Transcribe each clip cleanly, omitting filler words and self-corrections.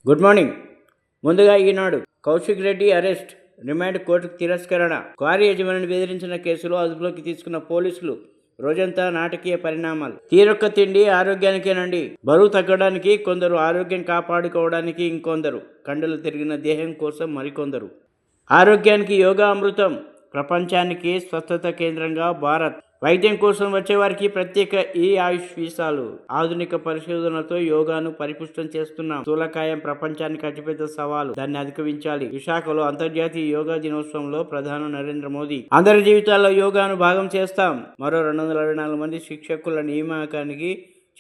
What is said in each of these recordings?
Good morning. ముందుగా ఈనాడు Kaushik Reddy arrest, remand కోర్టుకు తిరస్కరణ. క్వారీ యజమానిని బెదిరించిన కేసులో అదుపులోకి తీసుకున్న పోలీసులు. రోజంతా నాటకీయ పరిణామాలు. తీరొక్క తిండి ఆరోగ్యానికేనండి. బరువు తగ్గడానికి కొందరు, ఆరోగ్యం కాపాడుకోవడానికి ఇంకొందరు, కండలు తిరిగిన దేహం కోసం మరికొందరు. ఆరోగ్యానికి యోగా అమృతం, ప్రపంచానికి స్వస్థత కేంద్రంగా భారత్. వైద్యం కోసం వచ్చేవారికి ప్రత్యేక ఈ ఆయుష్ వీసాలు. ఆధునిక పరిశోధనలతో యోగాను పరిపుష్టం చేస్తున్నాం. స్థూలకాయం ప్రపంచానికి అతిపెద్ద సవాలు, దాన్ని అధిగమించాలి. విశాఖలో అంతర్జాతీయ యోగా దినోత్సవంలో ప్రధాని నరేంద్ర మోదీ, అందరి జీవితాల్లో యోగాను భాగం చేస్తాం. మరో 224 మంది శిక్షకుల నియామకానికి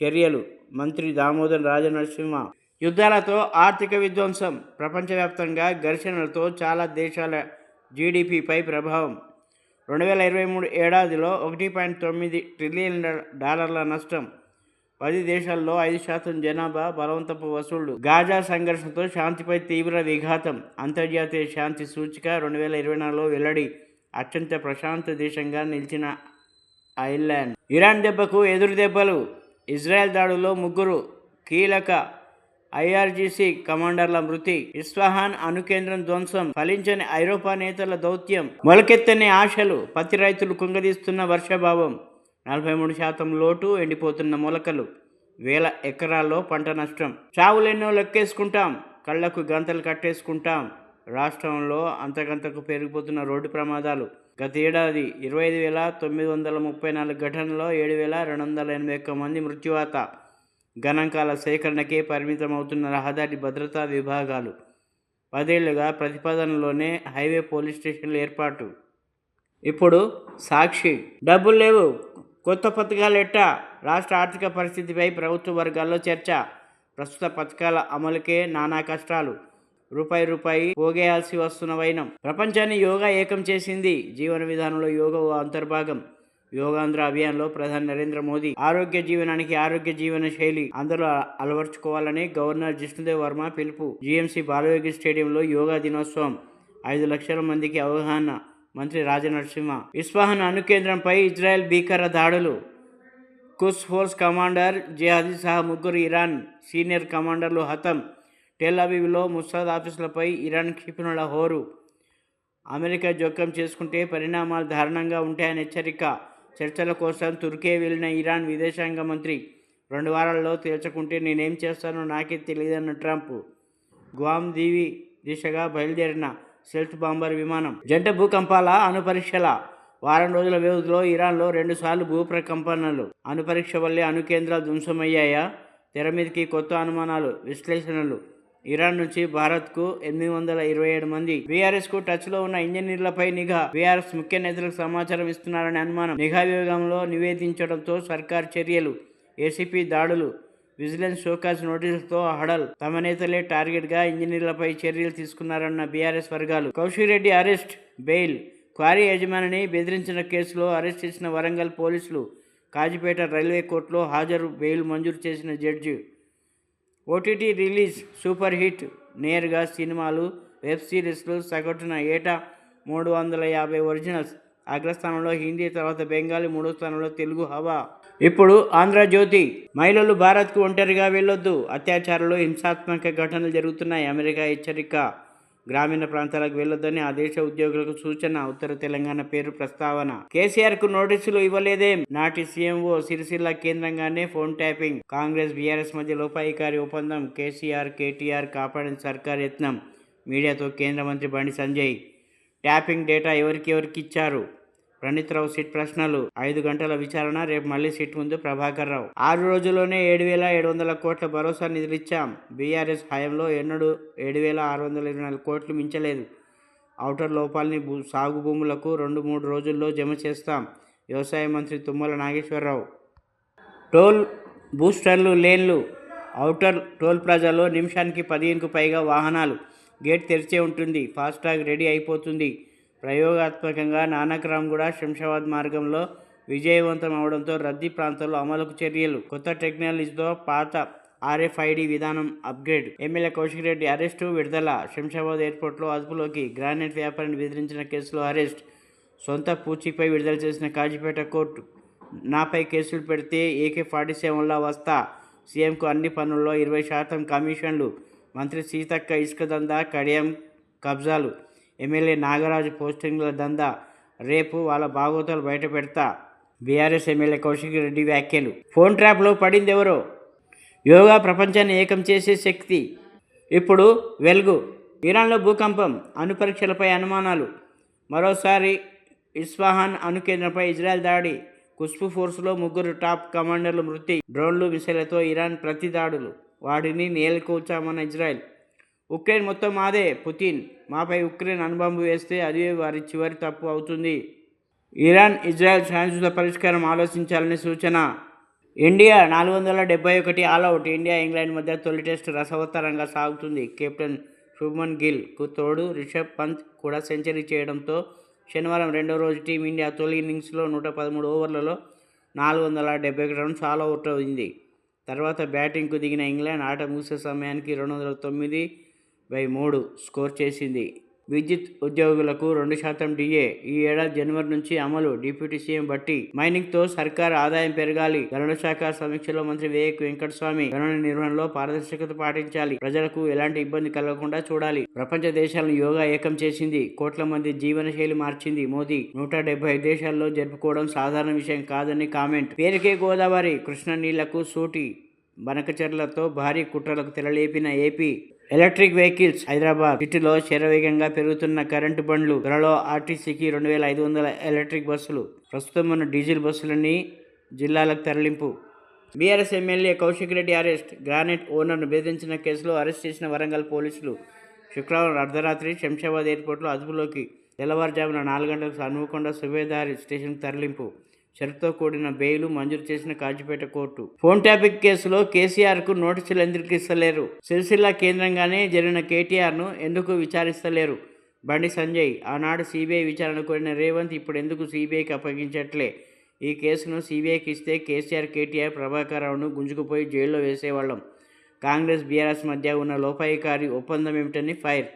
చర్యలు. మంత్రి దామోదర్ రాజనరసింహ. యుద్ధాలతో ఆర్థిక విధ్వంసం, ప్రపంచవ్యాప్తంగా ఘర్షణలతో చాలా దేశాల జీడిపిపై ప్రభావం. 2023 ఏడాదిలో $1.9 ట్రిలియన్ నష్టం. 10 దేశాల్లో 5% జనాభా బలవంతపు వసూళ్లు. గాజా సంఘర్షణతో శాంతిపై తీవ్ర విఘాతం. అంతర్జాతీయ శాంతి సూచిక 2024లో వెల్లడి. అత్యంత ప్రశాంత దేశంగా నిలిచిన ఐర్లాండ్. ఇరాన్ దెబ్బకు ఎదురు దెబ్బలు. ఇజ్రాయెల్ దాడుల్లో 3 కీలక ఐఆర్జీసీ కమాండర్ల మృతి. ఇస్ఫహాన్ అణుకేంద్రం ధ్వంసం. ఫలించని ఐరోపా నేతల దౌత్యం. మొలకెత్తని ఆశలు. పత్తి రైతులు కుంగదీస్తున్న వర్షాభావం. 43% లోటు. ఎండిపోతున్న మొలకలు. వేల ఎకరాల్లో పంట నష్టం. చావులెన్నో లెక్కేసుకుంటాం, కళ్లకు గంతలు కట్టేసుకుంటాం. రాష్ట్రంలో అంతకంతకు పెరిగిపోతున్న రోడ్డు ప్రమాదాలు. గత ఏడాది 25,934 ఘటనలో 7,281 మంది మృత్యువాత. గణాంకాల సేకరణకే పరిమితమవుతున్న రహదారి భద్రతా విభాగాలు. 10 ఏళ్లుగా ప్రతిపాదనలోనే హైవే పోలీస్ స్టేషన్ల ఏర్పాటు. ఇప్పుడు సాక్షి. డబ్బులు లేవు, కొత్త పథకాలు ఎట్టా? రాష్ట్ర ఆర్థిక పరిస్థితిపై ప్రభుత్వ వర్గాల్లో చర్చ. ప్రస్తుత పథకాల అమలుకే నానా కష్టాలు. రూపాయి పోగేయాల్సి వస్తున్న వైనం. ప్రపంచాన్ని యోగా ఏకం చేసింది. జీవన విధానంలో యోగా ఓ అంతర్భాగం. యోగాంధ్ర అభియాన్లో ప్రధాని నరేంద్ర మోదీ. ఆరోగ్య జీవనానికి ఆరోగ్య జీవన శైలి అందరూ అలవర్చుకోవాలని గవర్నర్ జిష్ణుదేవ్ వర్మ పిలుపు. జీఎంసీ బాలయోగి స్టేడియంలో యోగా దినోత్సవం. 5 లక్షల మందికి అవగాహన. మంత్రి రాజనరసింహ. ఇస్ఫహాన్ అణుకేంద్రంపై ఇజ్రాయెల్ భీకర దాడులు. కుస్ ఫోర్స్ కమాండర్ జెహాదీ సహా 3 ఇరాన్ సీనియర్ కమాండర్లు హతం. టెల్ అవీవ్లో ముసాద్ ఆఫీసులపై ఇరాన్ క్షిపణుల హోరు. అమెరికా జోక్యం చేసుకుంటే పరిణామాలు దారుణంగా ఉంటాయని హెచ్చరిక. చర్చల కోసం తుర్కీ వెళ్లిన ఇరాన్ విదేశాంగ మంత్రి 2 వారాల్లో తేల్చకుంటే నేనేం చేస్తానో నాకే తెలియదన్న ట్రంప్. గ్వామ్ దీవి దిశగా బయలుదేరిన స్టెల్త్ బాంబర్ విమానం. జంట భూకంపాల అణుపరీక్షల. వారం రోజుల వ్యవధిలో ఇరాన్లో 2 సార్లు భూప్రకంపనలు. అణుపరీక్ష వల్లే అణుకేంద్రాలు ధ్వంసమయ్యాయా? తెర మీదకి కొత్త అనుమానాలు, విశ్లేషణలు. ఇరాన్ నుంచి భారత్కు 827 మంది. బీఆర్ఎస్కు టచ్లో ఉన్న ఇంజనీర్లపై నిఘా. బీఆర్ఎస్ ముఖ్య నేతలకు సమాచారం ఇస్తున్నారని అనుమానం. నిఘా విభాగంలో నివేదించడంతో సర్కార్ చర్యలు. ఏసీపీ దాడులు. విజిలెన్స్ షోకాజ్ నోటీసులతో హడల్. తమ నేతలే టార్గెట్గా ఇంజనీర్లపై చర్యలు తీసుకున్నారన్న బీఆర్ఎస్ వర్గాలు. Kaushik Reddy arrest, bail. Quarry యజమానిని బెదిరించిన కేసులో అరెస్ట్ చేసిన వరంగల్ పోలీసులు. కాజీపేట రైల్వే కోర్టులో హాజరు. బెయిల్ మంజూరు చేసిన judge. OTT release super hit. నేరుగా సినిమాలు, వెబ్ సిరీస్లు సగటున ఏటా 350 ఒరిజినల్స్. అగ్రస్థానంలో హిందీ, తర్వాత బెంగాలీ, 3వ స్థానంలో తెలుగు హవా. ఇప్పుడు ఆంధ్రజ్యోతి. మహిళలు భారత్కు ఒంటరిగా వెళ్ళొద్దు. అత్యాచారాలు, హింసాత్మక ఘటనలు జరుగుతున్నాయి. అమెరికా హెచ్చరిక. గ్రామీణ ప్రాంతాలకు వెళ్లొద్దని ఆ దేశ ఉద్యోగులకు సూచన. ఉత్తర తెలంగాణ పేరు ప్రస్తావన. కేసీఆర్కు నోటీసులు ఇవ్వలేదేం? నాటి సీఎంఓ సిరిసిల్ల కేంద్రంగానే ఫోన్ ట్యాపింగ్. కాంగ్రెస్ బీఆర్ఎస్ మధ్య లోపాయికారి ఒప్పందం. కేటీఆర్ కాపాడిన సర్కార్ యత్నం. మీడియాతో కేంద్ర మంత్రి బండి సంజయ్. ట్యాపింగ్ డేటా ఎవరికి ఇచ్చారు? ప్రణీత్ రావు సిట్ ప్రశ్నలు. 5 గంటల విచారణ. రేపు మళ్లీ సిట్ ముందు ప్రభాకర్ రావు. 6 రోజుల్లోనే 7,700 కోట్ల భరోసా నిధులిచ్చాం. బీఆర్ఎస్ హయాంలో ఎన్నడూ 7,624 కోట్లు మించలేదు. ఔటర్ లోపాలని సాగు భూములకు 2-3 రోజుల్లో జమ చేస్తాం. వ్యవసాయ మంత్రి తుమ్మల నాగేశ్వరరావు. టోల్ బూస్టర్లు, లేన్లు. ఔటర్ టోల్ ప్లాజాలో నిమిషానికి 15కు పైగా వాహనాలు. గేట్ తెరిచే ఉంటుంది. ఫాస్టాగ్ రెడీ అయిపోతుంది. ప్రయోగాత్మకంగా నానక్రామ్గూడ శంషాబాద్ మార్గంలో విజయవంతం అవడంతో రద్దీ ప్రాంతాల్లో అమలుకు చర్యలు. కొత్త టెక్నాలజీతో పాత RFID విధానం upgrade. MLA Kaushik Reddy arrest, విడుదల. శంషాబాద్ ఎయిర్పోర్ట్లో అదుపులోకి. గ్రానైట్ వ్యాపారిని బెదిరించిన కేసులో అరెస్ట్. సొంత పూచీపై విడుదల చేసిన కాజీపేట కోర్టు. నాపై కేసులు పెడితే AK-47లా వస్తా. సీఎంకు అన్ని పనుల్లో 20% కమిషన్లు. మంత్రి సీతక్క ఇసుక దందా, కడియం కబ్జాలు, ఎమ్మెల్యే నాగరాజు పోస్టింగ్ల దందా, రేపు వాళ్ళ బాగోతాలు బయట పెడతా. బీఆర్ఎస్ ఎమ్మెల్యే కౌశిక్ రెడ్డి వ్యాఖ్యలు. ఫోన్ ట్రాప్లో పడిందెవరో? యోగా ప్రపంచాన్ని ఏకం చేసే శక్తి. ఇప్పుడు వెలుగు. ఇరాన్లో భూకంపం, అణు పరీక్షలపై అనుమానాలు. మరోసారి ఇస్ఫహాన్ అణు కేంద్రంపై ఇజ్రాయెల్ దాడి. కుస్ఫు ఫోర్స్లో 3 టాప్ కమాండర్లు మృతి. డ్రోన్లు, మిసైళ్లతో ఇరాన్ ప్రతి దాడులు. వాటిని నేలకూల్చామన్న ఇజ్రాయెల్. ఉక్రెయిన్ మొత్తం మాదే. పుతిన్, మాపై ఉక్రెయిన్ అణుబాంబు వేస్తే అది వారి చివరి తప్పు అవుతుంది. ఇరాన్, ఇజ్రాయెల్ శాంతియుత పరిష్కారం ఆలోచించాలని సూచన. India 471 all out. ఇండియా, ఇంగ్లాండ్ మధ్య తొలి టెస్టు రసవత్తరంగా సాగుతుంది. కెప్టెన్ శుభ్మన్ గిల్కు తోడు రిషబ్ పంత్ కూడా సెంచరీ చేయడంతో శనివారం రెండో రోజు టీమిండియా తొలి ఇన్నింగ్స్లో 113 ఓవర్లలో 471 రన్స్ ఆలౌట్ అయింది. తర్వాత బ్యాటింగ్కు దిగిన ఇంగ్లాండ్ ఆట ముగిసే సమయానికి 209/3 స్కోర్ చేసింది. విద్యుత్ ఉద్యోగులకు 2% డిఏ ఈ ఏడాది జనవరి నుంచి అమలు. డిప్యూటీ సీఎం భట్టి, మైనింగ్తో సర్కారు ఆదాయం పెరగాలి. గనుల శాఖ సమీక్షలో మంత్రి వేక్ వెంకటస్వామి, గనుల నిర్వహణలో పారదర్శకత పాటించాలి. ప్రజలకు ఎలాంటి ఇబ్బంది కలగకుండా చూడాలి. ప్రపంచ దేశాలను యోగా ఏకం చేసింది. కోట్ల మంది జీవనశైలి మార్చింది. మోదీ 175 దేశాల్లో జరుపుకోవడం సాధారణ విషయం కాదని కామెంట్. పేరుకే గోదావరి, కృష్ణ నీళ్లకు సూటి. బనకచెర్లతో భారీ కుట్రలకు తెరలేపిన ఏపీ. Electric vehicles. హైదరాబాద్ సిటీలో శరవేగంగా పెరుగుతున్న కరెంటు బండ్లు. త్వరలో ఆర్టీసీకి 2500 ఎలక్ట్రిక్ బస్సులు. ప్రస్తుతం ఉన్న డీజిల్ బస్సులన్నీ జిల్లాలకు తరలింపు. BRS MLA Kaushik Reddy arrest. Granite ఓనర్ను బెదిరించిన కేసులో అరెస్ట్ చేసిన వరంగల్ పోలీసులు. శుక్రవారం అర్ధరాత్రి శంషాబాద్ ఎయిర్పోర్ట్లో అదుపులోకి. తెల్లవారుజామున 4 గంటలకు హన్మకొండ సుబేదారి స్టేషన్కు తరలింపు. షరతుతో కూడిన బెయిల్ మంజూరు చేసిన కాజీపేట కోర్టు. ఫోన్ ట్యాపింగ్ కేసులో కేసీఆర్కు నోటీసులు ఎందుకు ఇస్తలేరు? సిరిసిల్ల కేంద్రంగానే జరిగిన కేటీఆర్ను ఎందుకు విచారిస్తలేరు? బండి సంజయ్. ఆనాడు సీబీఐ విచారణ కోరిన రేవంత్ ఇప్పుడు ఎందుకు సీబీఐకి అప్పగించట్లే? ఈ కేసును సీబీఐకి ఇస్తే కేసీఆర్, కేటీఆర్, ప్రభాకర్ రావును గుంజుకుపోయి జైల్లో వేసేవాళ్ళం. కాంగ్రెస్, బీఆర్ఎస్ మధ్య ఉన్న లోపాయికారి ఒప్పందం ఏమిటని ఫైర్.